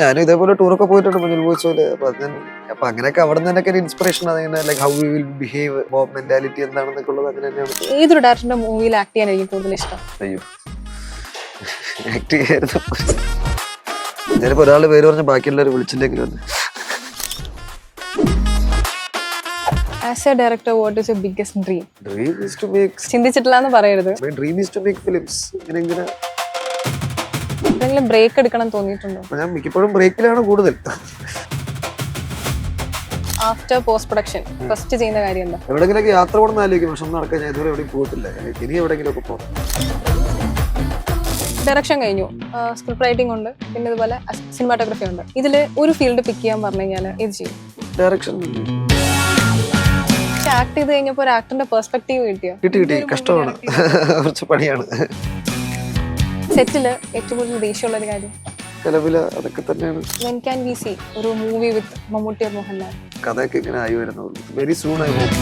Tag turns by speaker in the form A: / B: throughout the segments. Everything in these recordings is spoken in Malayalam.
A: ഞാനും ഇതേപോലെ ടൂറൊക്കെ പോയിട്ടുണ്ട് മഞ്ഞൾ ബോയ്സ് അപ്പൊ അങ്ങനെയൊക്കെ അവിടെ നിന്ന് തന്നെ ഒരു ഇൻസ്പിറേഷൻ ആണ് like how we will behave mob mentality എന്താണെന്നൊക്കെ ഉള്ളത് അങ്ങനെ തന്നെയാണ്.
B: ഏതൊരു ഡയറക്ടറിന്റെ മൂവിയിൽ ആക്ട് ചെയ്യാനായിരിക്കും കൂടുതൽ ഇഷ്ടം?
A: അയ്യോ ആക്ട് ചെയ്യായിരുന്നു ചിലപ്പോ ഒരാള് പേര് പറഞ്ഞ് ബാക്കിയുള്ളവർ വിളിച്ചില്ലെങ്കിലും
B: as a director what is your biggest dream?
A: Dream is to make
B: ചിന്തിച്ചിട്ടില്ല എന്ന് പറയരുത്.
A: My dream is to make films. ഇങ്ങനെ
B: എന്തെങ്കിലും ബ്രേക്ക് എടുക്കണം തോന്നിയിട്ടുണ്ടോ?
A: ഞാൻ മിക്കപ്പോഴും ബ്രേക്കിലാണ് കൂടുതൽ.
B: ആഫ്റ്റർ പോസ്റ്റ് പ്രൊഡക്ഷൻ ഫസ്റ്റ് ചെയ്യുന്ന കാര്യം എന്താ?
A: എവിടെങ്കിലൊക്കെ യാത്ര പോകണം ആലോചിക്കും, പക്ഷെ ഒന്നും നടക്കാൻ ഞാൻ ഇതുവരെ എവിടെയും പോയിട്ടില്ല. ഇനി എവിടെയെങ്കിലും ഒക്കെ പോകാം.
B: ഡയറക്ഷൻ കഴിഞ്ഞു, സ്ക്രിപ്റ്റ് റൈറ്റിംഗ് ഉണ്ട്, പിന്നെ ഇതുപോലെ സിനിമാറ്റോഗ്രഫി ഉണ്ട്. ഇതിൽ ഒരു ഫീൽഡ് പിക്ക് ചെയ്യാൻ പറഞ്ഞു കഴിഞ്ഞാൽ ഏത് ചെയ്യും?
A: ഡയറക്ഷൻ.
B: പക്ഷെ ആക്ട് ചെയ്ത് കഴിഞ്ഞപ്പോൾ ഒരു ആക്ടറിന്റെ പെർസ്പെക്റ്റീവ്
A: കിട്ടി കഷ്ടമാണ്, കുറച്ച് പണിയാണ്.
B: സെറ്റില് ഏറ്റവും കൂടുതൽ ദേഷ്യമുള്ള ഒരു കാര്യം?
A: നിലവില് അതൊക്കെ തന്നെയാണ്.
B: When can we see ഒരു movie with Mammootty or Mohanlal?
A: കഥയൊക്കെ ഇങ്ങനെ ആയി വരുന്നുള്ളൂ. വെരി സൂൺ ആയി പോകും.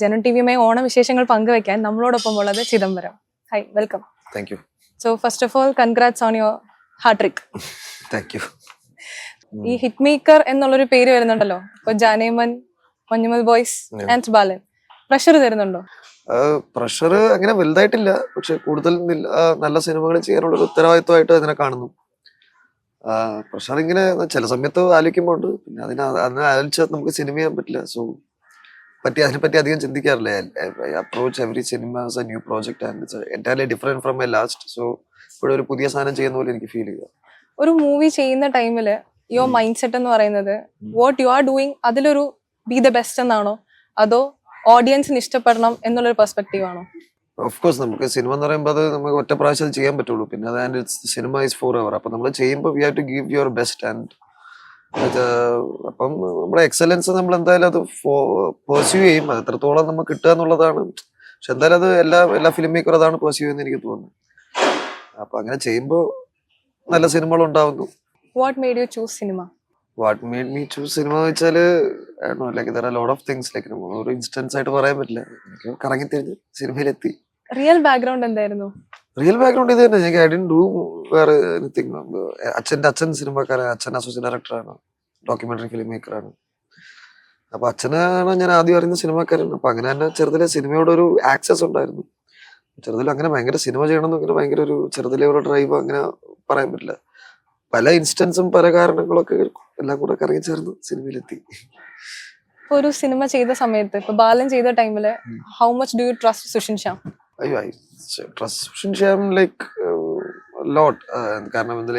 B: ജനം ടിവിയുമായി ഓണം വിശേഷങ്ങൾ പങ്കുവെക്കാൻ നമ്മളോടൊപ്പം ഉള്ളത് Chidambaram. Hi, welcome.
A: Thank you.
B: So first of all congrats on your hattrick.
A: Thank you.
B: ഈ ഹിറ്റ് മേക്കർ എന്നുള്ളൊരു പേര് വരുന്നുണ്ടല്ലോ, ഇപ്പൊ Janeman, Manjummel boys and Balan, pressure തരുന്നുണ്ടോ?
A: പ്രഷർ അങ്ങനെ വലുതായിട്ടില്ല, പക്ഷെ കൂടുതൽ നല്ല സിനിമകൾ ചെയ്യാനുള്ള ഒരു ഉത്തരവാദിത്വമായിട്ട് അതിനെ കാണുന്നു. പ്രഷർ ഇങ്ങനെ ചില സമയത്ത് ആലോചിക്കുമ്പോൾ ഉണ്ട്, പിന്നെ അതിനെ ആലോചിച്ചാൽ നമുക്ക് സിനിമ ചെയ്യാൻ പറ്റില്ല. സോ അതിനെപ്പറ്റി അധികം ചിന്തിക്കാറില്ല. Approach every cinema as a new project and it's entirely different from my last. So ഇപ്പോഴും ഒരു പുതിയ സാധനം ചെയ്യുന്ന പോലെ എനിക്ക് ഫീൽ ചെയ്യുക.
B: ഒരു മൂവി ചെയ്യുന്ന ടൈമില് യുവർ മൈൻഡ് സെറ്റ് എന്ന് പറയുന്നത് വാട്ട് യു ആർ ഡൂയിങ് അതിലൊരു ബി ദ ബെസ്റ്റ് എന്നാണോ, അതോ ഓഡിയൻസിന് ഇഷ്ടപ്പെടണം എന്നുള്ളൊരു പെർസ്പെക്റ്റീവ് ആണോ?
A: ഓഫ് കോഴ്സ് നമുക്ക് സിനിമ എന്ന് പറയുമ്പോൾ അത് നമുക്ക് ഒറ്റ പ്രാവശ്യം ചെയ്യാൻ പറ്റുള്ളൂ. പിന്നെ അത് സിനിമ ഈസ് ഫോർ എവർ. അപ്പം നമ്മൾ ചെയ്യുമ്പോൾ we have to give your best. And അപ്പം നമ്മുടെ എക്സലൻസ് നമ്മൾ എന്തായാലും അത് പെർസ്യൂ ചെയ്യും. അത് എത്രത്തോളം നമുക്ക് കിട്ടുക എന്നുള്ളതാണ്. പക്ഷെ എന്തായാലും അത് എല്ലാ ഫിലിം മേക്കറും അതാണ് പെർസ്യൂ ചെയ്യുന്നത് എനിക്ക് തോന്നുന്നു. അപ്പൊ അങ്ങനെ ചെയ്യുമ്പോൾ നല്ല സിനിമകൾ ഉണ്ടാവുന്നു.
B: What made you choose cinema?
A: What made me choose cinema എന്ന് വെച്ചാല് like there are lot of things. Like ഒരു ഇൻസ്റ്റൻസ് ആയിട്ട് പറയാൻ പറ്റില്ല. എനിക്ക് കറങ്ങി തിരിഞ്ഞ് സിനിമയിലെത്തി.
B: റിയൽ ബാക്ക്ഗ്രൗണ്ട് എന്തായിരുന്നു?
A: റിയൽ ബാക്ക്ഗ്രൗണ്ട് ഇത് തന്നെ. എനിക്ക് ഐ ഡിഡ്ന്റ് ഡു വേറെ എനിത്തിങ്. അച്ഛൻ സിനിമക്കാരൻ, അച്ഛൻ അസോസിയേറ്റ് ഡയറക്ടറാണ്, ഡോക്യുമെന്ററി ഫിലിം മേക്കറാണ്. അപ്പൊ അച്ഛനാണ് ഞാൻ ആദ്യം അറിയുന്ന സിനിമക്കാരൻ. അപ്പൊ അങ്ങനെ തന്നെ ചെറുതിലെ സിനിമയോട് ഒരു ആക്സസ് ഉണ്ടായിരുന്നു. ചെറുതിൽ അങ്ങനെ ഭയങ്കര സിനിമ ചെയ്യണം എന്നങ്ങനെ ഭയങ്കര ഒരു ചെറുതിലെ ഒരു ഡ്രൈവ് അങ്ങനെ പറയാൻ പറ്റില്ല. പല ഇൻസ്റ്റൻസും പല കാരണങ്ങളൊക്കെ എല്ലാം കൂടെ കറങ്ങി ചേർന്ന് സിനിമയിലെത്തി.
B: ഒരു സിനിമ ചെയ്ത സമയത്ത്, ഇപ്പൊ ബാലൻ ചെയ്ത ടൈമില് how much do you trust Sushin Shyam?
A: അയ്യോ, I trust Sushin Shyam like lot. കാരണം എന്താ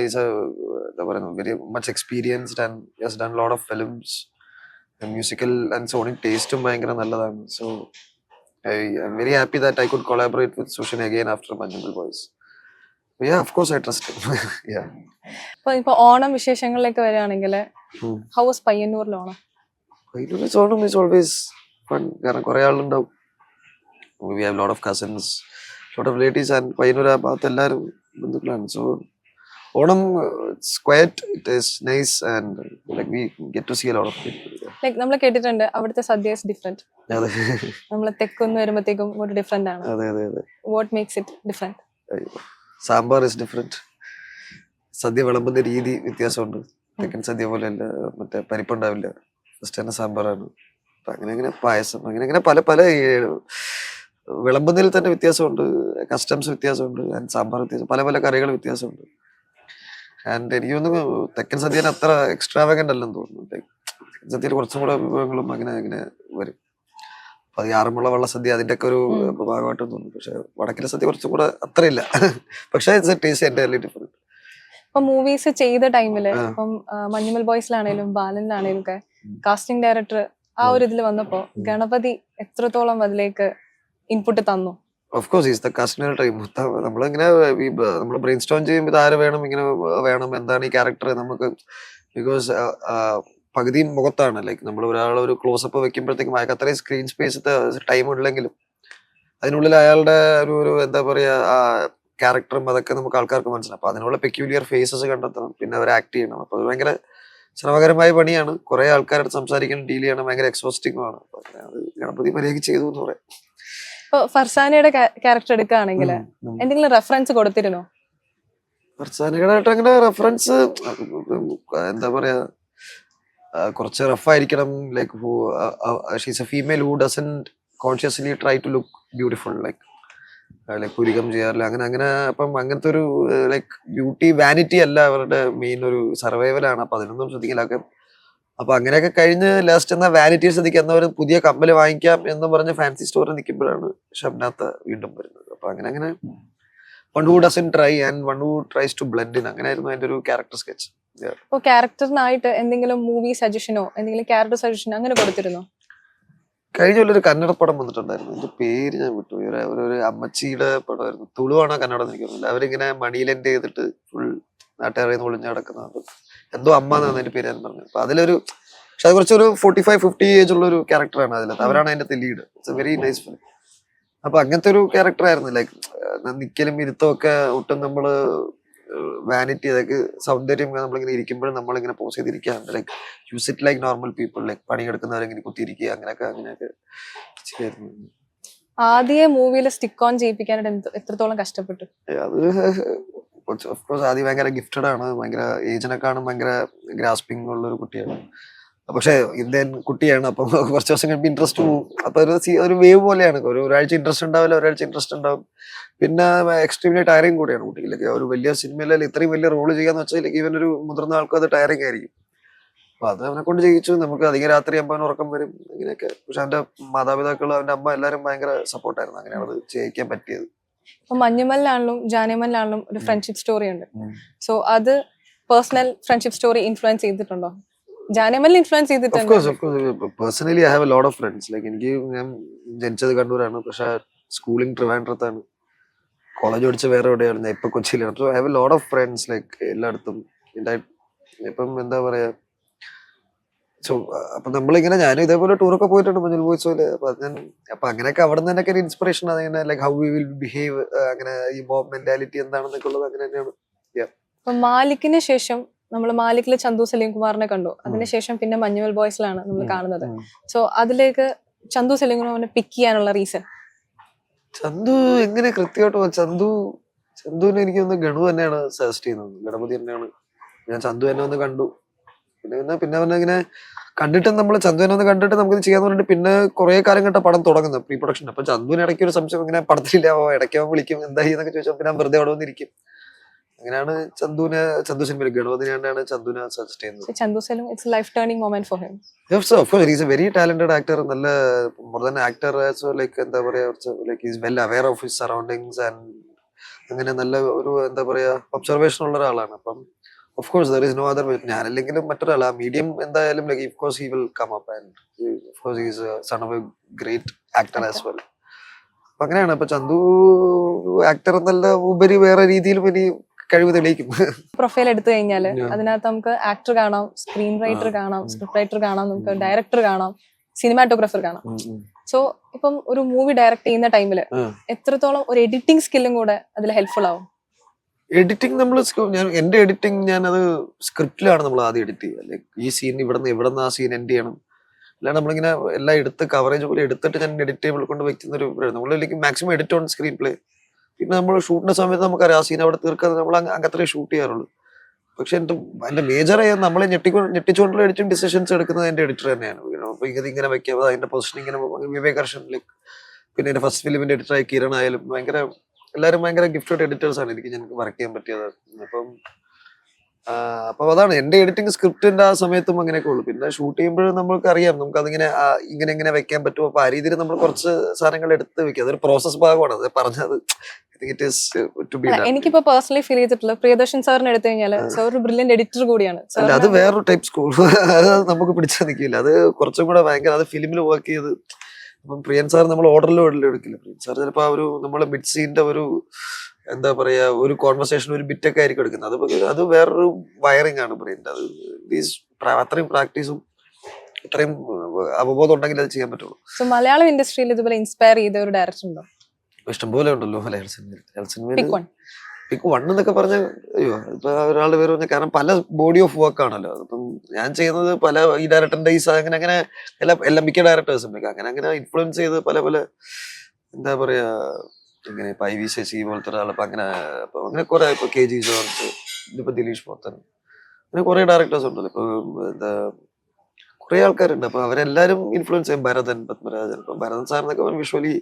A: പറയുക, very much experienced and has done lot of films. Musical and sonic ടേസ്റ്റും ഭയങ്കര നല്ലതാണ്. So I am very happy that I could collaborate with Sushin again after Manjummel boys. Yeah, of course I trust him. Yeah.
B: ഇപ്പൊ ഓണം വിശേഷങ്ങളിലേക്ക് വരികയാണെങ്കിൽ ഹൗ വാസ് പയ്യന്നൂരിൽ Onam?
A: Payyanur Onam is always fun. കാരണം കുറെ ആളുണ്ടാവും. We have lot of cousins, lot of relatives, and Payyanur ആ ഭാഗത്ത് എല്ലാവരും ബന്ധുക്കളാണ്. So Onam it's quiet, it is nice, and like we get to see a lot of people.
B: Like നമ്മൾ കേട്ടിട്ടുണ്ട് അവിടുത്തെ സദ്യ is different.
A: അതെ,
B: നമ്മൾ തെക്കൊന്ന് വരുമ്പോഴത്തേക്കും ഒരു ഡിഫറെന്റ് ആണ്.
A: അതെ.
B: What makes it different?
A: Sambar is different. Sadya വിളമ്പുന്ന രീതി വ്യത്യാസമുണ്ട്. തെക്കൻ സദ്യ പോലെ അല്ല, മറ്റേ പരിപ്പുണ്ടാവില്ല, ഫസ്റ്റ് തന്നെ സാമ്പാറാണ്. അപ്പൊ അങ്ങനെ പായസം, അങ്ങനെ പല വിളമ്പുന്നതിൽ തന്നെ വ്യത്യാസമുണ്ട്. കസ്റ്റംസ് വ്യത്യാസമുണ്ട്, ആൻഡ് സാമ്പാർ വ്യത്യാസം, പല കറികൾ വ്യത്യാസമുണ്ട്. ആൻഡ് എനിക്ക് തോന്നുന്നു തെക്കൻ സദ്യന് അത്ര എക്സ്ട്രാവഗന്റ് അല്ലെന്ന് തോന്നുന്നു. തെക്കൻ സദ്യയിൽ കുറച്ചും കൂടെ വിഭവങ്ങളും അങ്ങനെ വരും. അപ്പൊ അത് ആറന്മുള വള്ളസദ്യ അതിന്റെ ഒക്കെ ഒരു ഭാഗമായിട്ടെന്ന് തോന്നുന്നു. പക്ഷെ വടക്കിലെ സദ്യ കുറച്ചും കൂടെ അത്രയില്ല. പക്ഷെ ടേസ്റ്റ് എൻറ്റയർലി ഡിഫറെന്റ്.
B: ഇപ്പൊ മൂവീസ് ചെയ്ത ടൈമില് ഇപ്പം മഞ്ഞുമൽ ബോയ്സിലാണേലും ബാലനിലാണേലും ഒക്കെ കാസ്റ്റിംഗ് ഡയറക്ടർ ആ ഒരു ഇതിൽ വന്നപ്പോ ഗണപതി എത്രത്തോളം അതിലേക്ക് ഇൻപുട്ട് തന്നു?
A: Of course is the casting director. നമ്മളിങ്ങനെ നമ്മൾ ബ്രെയിൻ സ്റ്റോം ചെയ്യുമ്പോൾ ഇത് ആര് വേണം, ഇങ്ങനെ വേണം, എന്താണ് ഈ ക്യാരക്ടർ നമുക്ക്. ബിക്കോസ് പകുതിയും മുഖത്താണ്. ലൈക്ക് നമ്മൾ ഒരു ക്ലോസപ്പ് വെക്കുമ്പോഴത്തേക്കും അയാൾക്ക് അത്രയും സ്ക്രീൻ സ്പേസ് ടൈം ഉണ്ടെങ്കിലും അതിനുള്ളിൽ അയാളുടെ ഒരു എന്താ പറയാ ആ ക്യാരക്ടറും അതൊക്കെ നമുക്ക് ആൾക്കാർക്ക് മനസ്സിലാവും. അപ്പൊ അതിനുള്ള പെക്യൂലിയർ ഫേസസ് കണ്ടെത്തണം, പിന്നെ അവർ ആക്ട് ചെയ്യണം. അപ്പൊ അത് ഭയങ്കര ശ്രമകരമായ പണിയാണ്. കുറെ ആൾക്കാരോട് സംസാരിക്കണം, ഡീൽ ചെയ്യണം, ഭയങ്കര എക്സോസ്റ്റിംഗ് ആണ്. അത് ഗണപതി മര്യാദയ്ക്ക് ചെയ്തു എന്ന് പറയാം.
B: ഇപ്പൊ ഫർസാനയുടെ ക്യാരക്ടർ എടുക്കുകയാണെങ്കിൽ എന്തെങ്കിലും റെഫറൻസ് കൊടുത്തിരുന്നോ?
A: ഫർസാനയുടെ അങ്ങനെ റെഫറൻസ് എന്താ പറയാ, കുറച്ച് റഫായിരിക്കണം. Like she's a female who doesn't consciously try to look beautiful, like പുരികം ചെയ്യാറില്ല അങ്ങനെ അങ്ങനെ. അപ്പം അങ്ങനത്തെ ഒരു ലൈക്ക് ബ്യൂട്ടി വാനിറ്റി അല്ല അവരുടെ മെയിൻ, ഒരു സർവൈവലാണ്. അപ്പൊ അതിനൊന്നും ശ്രദ്ധിക്കില്ല. അപ്പൊ അങ്ങനെയൊക്കെ കഴിഞ്ഞ് ലാസ്റ്റ് എന്നാ വാനിറ്റി ശ്രദ്ധിക്കുക, എന്നാ ഒരു പുതിയ കമ്മല് വാങ്ങിക്കാം എന്ന് പറഞ്ഞ് ഫാൻസി സ്റ്റോറിൽ നിൽക്കുമ്പോഴാണ് ഷംനാഥ് വീണ്ടും വരുന്നത്. അപ്പൊ അങ്ങനെ അങ്ങനെ one who doesn't try and one who tries to blend in, അങ്ങനെയായിരുന്നു അതിന്റെ ഒരു ക്യാരക്ടർ സ്കെച്ച്.
B: ഇപ്പൊ ക്യാരക്ടറിനായിട്ട് എന്തെങ്കിലും മൂവി സജഷനോ എന്തെങ്കിലും ക്യാരക്ടർ സജഷനോ അങ്ങനെ കൊടുത്തിരുന്നോ?
A: കഴിഞ്ഞ ഒരു കന്നഡ പടം വന്നിട്ടുണ്ടായിരുന്നു, എന്റെ പേര് ഞാൻ വിട്ടുപോയി. ഒരു അമ്മച്ചിയുടെ പടമായിരുന്നു, തുളുവാണോ കന്നഡ എന്ന് എനിക്കൊന്നുമില്ല. അവരിങ്ങനെ മണിയിലെന്റ് ചെയ്തിട്ട് ഫുൾ നാട്ടുകാരെ ഒളിഞ്ഞു കിടക്കുന്നത്, എന്തോ അമ്മ എന്നാണ് അതിന്റെ പേര് ഞാൻ പറഞ്ഞത്. അപ്പൊ അതിലൊരു, പക്ഷെ അത് കുറച്ചൊരു 45-50 ഏജ് ഉള്ള ഒരു ക്യാരക്ടറാണ് അതിനകത്ത്. അവരാണ് അതിന്റെ lead. It's A very nice film. അപ്പൊ അങ്ങനത്തെ ഒരു ക്യാരക്ടർ ആയിരുന്നു. ലൈക്ക് നിക്കലും ഇരുത്തവും ഒക്കെ ഒട്ടും നമ്മള് വാനിറ്റി, അതൊക്കെ സൗന്ദര്യം നമ്മളിങ്ങനെ ഇരിക്കുമ്പോഴും നമ്മളിങ്ങനെ പോസ് ചെയ്തിരിക്കാറുണ്ട്. Like use it like normal people, like പണിയെടുക്കുന്നവരെങ്ങനെ കുത്തിയിരിക്കുക, അങ്ങനെയൊക്കെ ചെയ്യായിരുന്നു.
B: ആദ്യ മൂവിയിൽ സ്റ്റിക്ക് ഓൺ ചെയ്യിപ്പിക്കാനായിട്ട് എത്രത്തോളം കഷ്ടപ്പെട്ടു?
A: അത് ഓഫ്കോഴ്സ് ആദ്യം ഭയങ്കര ഗിഫ്റ്റഡ് ആണ്, ഭയങ്കര ഏജിനെക്കാളും ഭയങ്കര ഗ്രാസ്പിംഗ് ഉള്ള ഒരു കുട്ടിയാണ്. പക്ഷെ ഇന്ത്യൻ കുട്ടിയാണ്, അപ്പം കുറച്ച് ദിവസം കഴിയുമ്പോൾ ഇൻട്രസ്റ്റ് പോകും. അപ്പൊ ഒരു വേവ് പോലെയാണ്. ഒരാഴ്ച ഇൻട്രസ്റ്റ് ഉണ്ടാവില്ല, ഒരാഴ്ച ഇൻട്രസ്റ്റ് ഉണ്ടാവും. പിന്നെ എക്സ്ട്രീംലി ടയറിങ് കൂടിയാണ് കുട്ടിയിലേക്ക്. ഒരു വലിയ സിനിമയിൽ ഇത്രയും വലിയ റോള് ചെയ്യാന്ന് വെച്ചാൽ ഈവൻ ഒരു മുതിർന്ന ആൾക്കും അത് ടയറിങ് ആയിരിക്കും. അപ്പൊ അത് അവനെ കൊണ്ട് ചെയ്യിച്ചു. നമുക്ക് അധികം രാത്രി ആകുമ്പോൾ ഉറക്കം വരും, അങ്ങനെയൊക്കെ. പക്ഷെ അവന്റെ മാതാപിതാക്കൾ, അവന്റെ അമ്മ എല്ലാവരും ഭയങ്കര സപ്പോർട്ടായിരുന്നു. അങ്ങനെയാണ് അത് ചെയ്യിക്കാൻ പറ്റിയത്.
B: ഇപ്പൊ മഞ്ഞുമലിലാണെങ്കിലും ജാനമലിലാണെങ്കിലും ഒരു ഫ്രണ്ട്ഷിപ്പ് സ്റ്റോറി ഉണ്ട്. സോ അത് പേഴ്സണൽ ഫ്രണ്ട്ഷിപ്പ് സ്റ്റോറി ഇൻഫ്ലുവൻസ് ചെയ്തിട്ടുണ്ടോ? ജാനമലിൽ ഇൻഫ്ലുവൻസ് ചെയ്തിട്ടുണ്ടോ?
A: Personally I have a lot of friends. Like എനിക്ക്, ഞാൻ ജനിച്ചത് കണ്ണൂരാണ്, പക്ഷെ സ്കൂളിംഗ് ട്രിവാൻഡ്രത്താണ്, കോളേജ് പഠിച്ച വേറെ എവിടെയാണ്, ഞാൻ ഇപ്പൊ കൊച്ചിയിലാണ്. So I have a lot of friends like എല്ലായിടത്തും. ഇപ്പം എന്താ പറയാ, സോ അപ്പൊ നമ്മളിങ്ങനെ, ഞാനും ഇതേപോലെ ടൂറൊക്കെ പോയിട്ടുണ്ട് മഞ്ഞൾ ബോയ്സ് പോലെ. അപ്പൊ അങ്ങനെയൊക്കെ അവിടെ നിന്ന് തന്നെ ഒരു ഇൻസ്പിറേഷൻ. അതിങ്ങനെ like how we will behave, അങ്ങനെ ഈ മോബ് മെന്റാലിറ്റി എന്താണെന്നൊക്കെ ഉള്ളത് അങ്ങനെ തന്നെയാണ്.
B: അപ്പൊ മാലിക്കിന് ശേഷം നമ്മൾ മാലിക്കില് ചന്തു സലീം കുമാറിനെ കണ്ടു. അതിനുശേഷം പിന്നെ മഞ്ഞുമൽ ബോയ്സിലാണ് നമ്മൾ കാണുന്നത്. സോ അതിലേക്ക് ചന്തു സലീം കുമാറിനെ പിക്ക് ചെയ്യാനുള്ള റീസൺ?
A: ചന്തു എങ്ങനെ കൃത്യമായിട്ട്, ചന്തുവിനെ എനിക്ക് ഒന്ന് ഗണു തന്നെയാണ് സജസ്റ്റ് ചെയ്യുന്നത്, ഗണപതി തന്നെയാണ്. ഞാൻ ചന്തു തന്നെ ഒന്ന് കണ്ടു. പിന്നെ ഇങ്ങനെ കണ്ടിട്ട് നമ്മൾ ചന്തുവിനെ ഒന്ന് കണ്ടിട്ട് നമുക്ക് ചെയ്യാന്ന് പറഞ്ഞിട്ട് പിന്നെ കുറെ കാലം കണ്ട പടം തുടങ്ങുന്നത് പ്രീ പ്രൊഡക്ഷൻ. അപ്പൊ ചന്തുവിന് ഇടയ്ക്ക് ഒരു സംശയം, ഇങ്ങനെ പടത്തിലില്ലാവോ, ഇടയ്ക്കോ വിളിക്കും, എന്തായി എന്നൊക്കെ ചോദിച്ചാൽ പിന്നെ വെറുതെ അവിടെ വന്നിരിക്കും. അങ്ങനെയാണ് ചന്തു സിനിമയിൽ ഗണപതിനെയാണ് ചന്തുവിനെ സജസ്റ്റ് ചെയ്യുന്നത്.
B: Chandu Salim, it's life turning moment for him.
A: Of course, he's a very talented actor. നല്ല more than actor as well, like എന്താ പറയാ, like he's well aware of his surroundings and അങ്ങനെ നല്ല ഒരു എന്താ പറയാ ഒബ്സർവേഷൻ ഉള്ള ഒരാളാണ്. അപ്പം of course there is no other way. ഞാനല്ലെങ്കിലും മറ്റൊരാൾ ആ മീഡിയം എന്തായാലും like of course he will come up and of course he is a son of a great actor as well. അപ്പൊ അങ്ങനെയാണ്. അപ്പൊ ചന്തു ആക്ടർ എന്നല്ല ഉപരി വേറെ രീതിയിലും ഇനി കഴിവ് തെളിയിക്കും.
B: പ്രൊഫൈൽ എടുത്തു കഴിഞ്ഞാല് അതിനകത്ത് നമുക്ക് ആക്ടർ കാണാം, സ്ക്രീൻ റൈറ്റർ കാണാം, സ്ക്രിപ്റ്റ് റൈറ്റർ കാണാം, നമുക്ക് ഡയറക്ടർ കാണാം, സിനിമാറ്റോഗ്രാഫർ കാണാം. സോ ഇപ്പം ഒരു മൂവി ഡയറക്ട് ചെയ്യുന്ന ടൈമില് എത്രത്തോളം ഒരു എഡിറ്റിംഗ് സ്കില്ലും കൂടെ അതിൽ ഹെൽപ്ഫുൾ ആവും?
A: എഡിറ്റിംഗ് എന്റെ എഡിറ്റിംഗ് ഞാനത് സ്ക്രിപ്റ്റിലാണ് നമ്മൾ ആദ്യം എഡിറ്റ് ചെയ്യുക. ലൈക്ക് ഈ സീൻ ഇവിടുന്ന് ആ സീൻ എൻഡ് ചെയ്യണം. അല്ലാണ്ട് നമ്മളിങ്ങനെ എല്ലാം എടുത്ത് കവറേജ് പോലെ എടുത്തിട്ട് ഞാൻ എഡിറ്റ് ടേബിൾ കൊണ്ട് വെക്കുന്ന ഒരു നമ്മളിലേക്ക് maximum edit on screen play. പിന്നെ നമ്മൾ ഷൂട്ടിന്റെ സമയത്ത് നമുക്കറിയാം ആ സീൻ അവിടെ തീർക്കാൻ നമ്മൾ അങ്ങനത്തെ ഷൂട്ട് ചെയ്യാറുള്ളൂ. പക്ഷെ എന്റെ മേജർ നമ്മളെ ഞെട്ടിച്ചുകൊണ്ടുള്ള എഡിറ്റിംഗ് ഡിസിഷൻസ് എടുക്കുന്നത് എന്റെ എഡിറ്റർ തന്നെയാണ്. അപ്പൊ ഇങ്ങനെ വെക്കുക, അതിന്റെ പൊസിഷൻ ഇങ്ങനെ വിവേകർഷൻ, ലൈക്ക് പിന്നെ എന്റെ ഫസ്റ്റ് ഫിലിമിന്റെ എഡിറ്ററായി കിരൺ ആയാലും എല്ലാവരും ഭയങ്കര ഗിഫ്റ്റഡ് എഡിറ്റേഴ്സ് ആണ്. എനിക്ക് വർക്ക് ചെയ്യാൻ പറ്റിയത്. അപ്പൊ അതാണ് എന്റെ എഡിറ്റിംഗ് സ്ക്രിപ്റ്റിന്റെ ആ സമയത്തും അങ്ങനെയൊക്കെ ഉള്ളു. പിന്നെ ഷൂട്ട് ചെയ്യുമ്പോഴും നമുക്ക് അറിയാം നമുക്ക് അതിങ്ങനെ ഇങ്ങനെ വെക്കാൻ പറ്റുമോ. അപ്പൊ ആ രീതിയിൽ നമ്മൾ കുറച്ച് സാധനങ്ങൾ എടുത്ത് വെക്കുക. അതൊരു പ്രോസസ് ഭാഗമാണ്. അത് പറഞ്ഞത്
B: എനിക്കിപ്പോ പേഴ്സണലി ഫീൽ ചെയ്തിട്ടുള്ള പ്രിയദർശൻ സാറിന് എടുത്തു കഴിഞ്ഞാൽ സാർ ഒരു ബ്രില്യന്റ് എഡിറ്റർ കൂടിയാണ്.
A: അത് വേറൊരു ടൈപ്പ് സ്കൂൾ, അത് നമുക്ക് പിടിച്ചാൽ നിൽക്കില്ല. അത് കുറച്ചും കൂടെ ഭയങ്കര, അത് ഫിലിമിൽ വർക്ക് ചെയ്ത്. അപ്പം പ്രിയൻ സാർ നമ്മൾ ഓർഡറിലും എടുക്കില്ല. പ്രിയൻ സാർ ചിലപ്പോ ആ ഒരു നമ്മളെ മിഡ് സീന്റെ ഒരു എന്താ പറയാ ഒരു കോൺവെർസേഷൻ ഒരു ബിറ്റൊക്കെ ആയിരിക്കും എടുക്കുന്നത്. അത് വേറൊരു വയറിംഗ് ആണ് പ്രിയന്റെ. അത് അത്രയും പ്രാക്ടീസും ഇത്രയും അവബോധം ഉണ്ടെങ്കിൽ അത് ചെയ്യാൻ പറ്റുള്ളൂ.
B: മലയാളം ഇൻഡസ്ട്രിയിൽ ഇതുപോലെ ഇൻസ്പയർ ചെയ്ത ഒരു ഡയറക്ടർ ഉണ്ടോ?
A: ഇഷ്ടംപോലെ ഉണ്ടല്ലോ മലയാള സിനിമയിൽ. പിക്ക് വൺ എന്നൊക്കെ പറഞ്ഞ അയ്യോ ഇപ്പൊ ഒരാളുടെ പേര് പറഞ്ഞ, കാരണം പല ബോഡി ഓഫ് വർക്ക് ആണല്ലോ. അപ്പം ഞാൻ ചെയ്യുന്നത് പല ഈ ഡയറക്ടറിന്റെ ഈ അങ്ങനെ എല്ലാ മിക്ക ഡയറക്ടേഴ്സും അങ്ങനെ ഇൻഫ്ലുവൻസ് ചെയ്ത് പല എന്താ പറയാ ഇങ്ങനെ ഇപ്പൊ IV ശശി പോലത്തെ ഒരാൾ അപ്പൊ അങ്ങനെ കുറെ ഇപ്പൊ KG ജോർജ്, ഇതിപ്പോ ദിലീഷ് പോത്തൻ, അങ്ങനെ കുറെ ഡയറക്ടേഴ്സ് ഉണ്ടല്ലോ ഇപ്പൊ. എന്താ കുറെ ആൾക്കാരുണ്ട്. അപ്പൊ അവരെല്ലാരും ഇൻഫ്ലുവൻസ് ചെയ്യും. ഭരതൻ, പത്മരാജൻ. ഇപ്പൊ ഭരതൻ സാറിനൊക്കെ വിഷ്വലി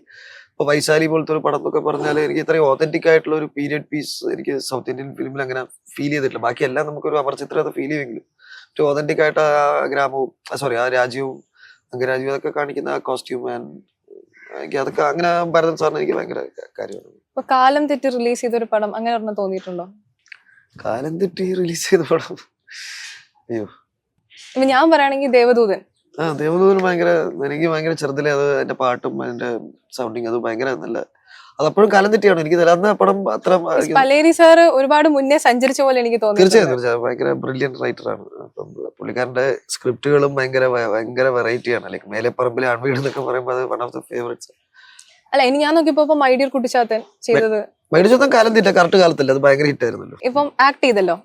A: ഇപ്പൊ വൈശാലി പോലത്തെ ഒരു പടം എന്നൊക്കെ പറഞ്ഞാൽ എനിക്ക് ഇത്രയും ഓതന്റിക് ആയിട്ടുള്ള ഒരു പീരിയഡ് പീസ് എനിക്ക് സൗത്ത് ഇന്ത്യൻ ഫിലിമിൽ അങ്ങനെ ഫീൽ ചെയ്തിട്ടില്ല. ബാക്കി എല്ലാം നമുക്കൊരു അമർചിത്രം ഫീൽ ചെയ്യുമെങ്കിലും ഏറ്റവും ഓതന്റിക് ആയിട്ട് ആ ഗ്രാമവും സോറി ആ രാജ്യവും അംഗരാജ്യവും അതൊക്കെ കാണിക്കുന്ന ആ കോസ്റ്റ്യൂം ആൻഡ് എനിക്ക് അതൊക്കെ അങ്ങനെ ഭരതൻ സാറിന് എനിക്ക് ഭയങ്കര കാര്യമാണ്.
B: ഇപ്പൊ കാലം തെറ്റി റിലീസ് ചെയ്തൊരു പടം അങ്ങനെ ഒരെണ്ണം തോന്നിയിട്ടുണ്ടോ?
A: കാലം തെറ്റി റിലീസ് ചെയ്ത പടം അയ്യോ
B: ഇപ്പൊ ഞാൻ പറയുകയാണെങ്കിൽ ദേവദൂതൻ.
A: ദേവദൂതൻ എനിക്ക് ഭയങ്കര ചെറുതിലെ അത് അതിന്റെ പാട്ടും അതിന്റെ സൗണ്ടിങ് അത് ഭയങ്കര നല്ല, അതപ്പോഴും കാലം തെറ്റിയാണ് എനിക്ക് തരാവുന്ന പടം. അത്ര
B: പലേരി സാർ ഒരുപാട് മുന്നേ സഞ്ചരിച്ച പോലെ എനിക്ക് തോന്നി.
A: തീർച്ചയായും ഭയങ്കര ബ്രില്യന്റ് റൈറ്റർ ആണ്. അപ്പം പുള്ളിക്കാരന്റെ സ്ക്രിപ്റ്റുകളും ഭയങ്കര വെറൈറ്റിയാണ്. ലൈക്ക് മേലെപ്പറമ്പിലെ ആൺവീട് എന്നൊക്കെ പറയുമ്പോൾ അത് വൺ ഓഫ് ദ ഫേവറേറ്റ്സ്.
B: അല്ല ഇനി ഞാൻ നോക്കിയപ്പോ മൈഡിയർ കുട്ടിച്ചാത്തൻ ചെയ്തത്
A: മൈഡിയർ കാലം തെറ്റ കറക്റ്റ് കാലത്തല്ല, അത് ഭയങ്കര ഹിറ്റ് ആയിരുന്നല്ലോ.
B: ഇപ്പം ആക്ട് ചെയ്തല്ലോ,